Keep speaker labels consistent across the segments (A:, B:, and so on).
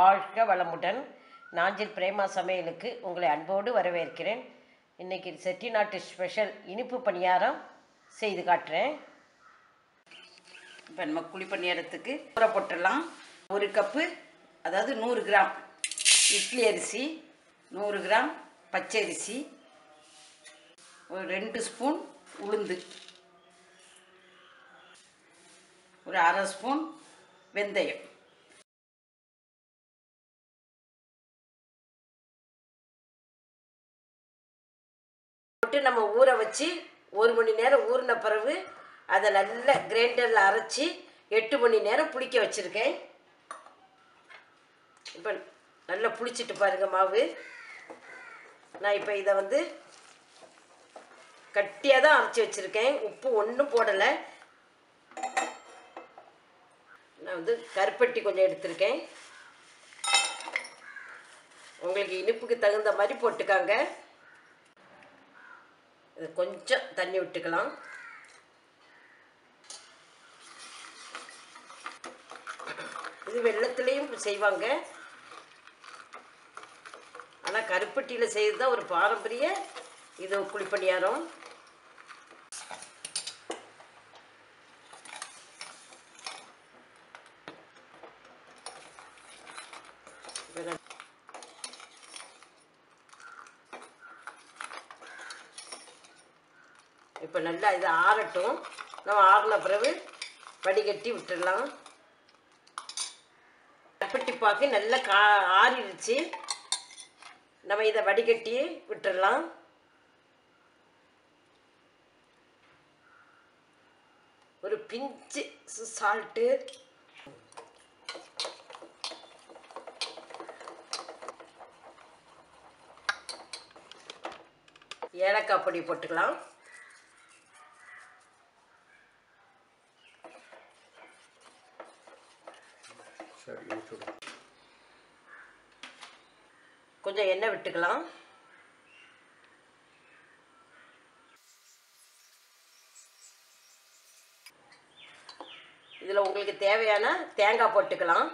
A: வாழ்க வளமுடன். நாஞ்சில் பிரேமா சமையலுக்கு உங்களை அன்போடு வரவேற்கிறேன். இன்றைக்கி செட்டிநாட்டு ஸ்பெஷல் இனிப்பு பணியாரம் செய்து காட்டுறேன். இப்போ நம்ம குழி பணியாரத்துக்கு ஊற போட்டுடலாம். 1 கப்பு, அதாவது 100 கிராம் இட்லி அரிசி, 100 கிராம் பச்சரிசி, ஒரு 2 ஸ்பூன் உளுந்து, ஒரு அரை ஸ்பூன் வெந்தயம், போட்டு நம்ம ஊற வச்சு 1 மணி நேரம் ஊறின பிறகு அதை நல்ல கிரைண்டரில் அரைச்சி 8 மணி நேரம் புளிக்க வச்சுருக்கேன். இப்போ நல்லா புளிச்சிட்டு பாருங்க மாவு. நான் இப்போ இதை கட்டியாக தான் அரைச்சி வச்சுருக்கேன். உப்பு ஒன்றும் போடலை. நான் கருப்பட்டி கொஞ்சம் எடுத்திருக்கேன். உங்களுக்கு இனிப்புக்கு தகுந்த மாதிரி போட்டுக்காங்க. இது கொஞ்சம் தண்ணி விட்டுக்கலாம். இது வெள்ளத்துலேயும் செய்வாங்க, ஆனால் கருப்பட்டியில் செய்கிறது தான் ஒரு பாரம்பரிய இது குழிப்பணியாரம். இப்போ நல்லா இது ஆறட்டும். நம்ம ஆறின பிறகு வடிகட்டி விட்டுடலாம். கருப்பட்டி பாக்கு நல்லா ஆறிடுச்சு. நம்ம இதை வடிகட்டி விட்டுடலாம். ஒரு பிஞ்சு சால்ட்டு, ஏலக்காய் பொடி போட்டுக்கலாம். கொஞ்சம் எண்ணெய் விட்டுக்கலாம். இதில் உங்களுக்கு தேவையான தேங்காய் போட்டுக்கலாம்.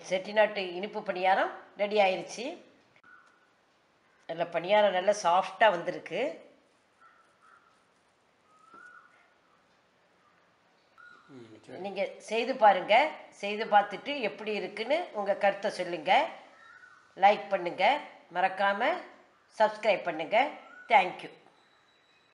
A: செட்டிநாட்டு இனிப்பு பணியாரம் ரெடி ஆயிடுச்சு. நல்ல பணியாரம் நல்லா சாஃப்டாக வந்திருக்கு. நீங்கள் செய்து பாருங்கள். செய்து பார்த்துட்டு எப்படி இருக்குன்னு உங்கள் கருத்தை சொல்லுங்கள். லைக் பண்ணுங்கள், மறக்காமல் சப்ஸ்கிரைப் பண்ணுங்கள். தேங்க்யூ.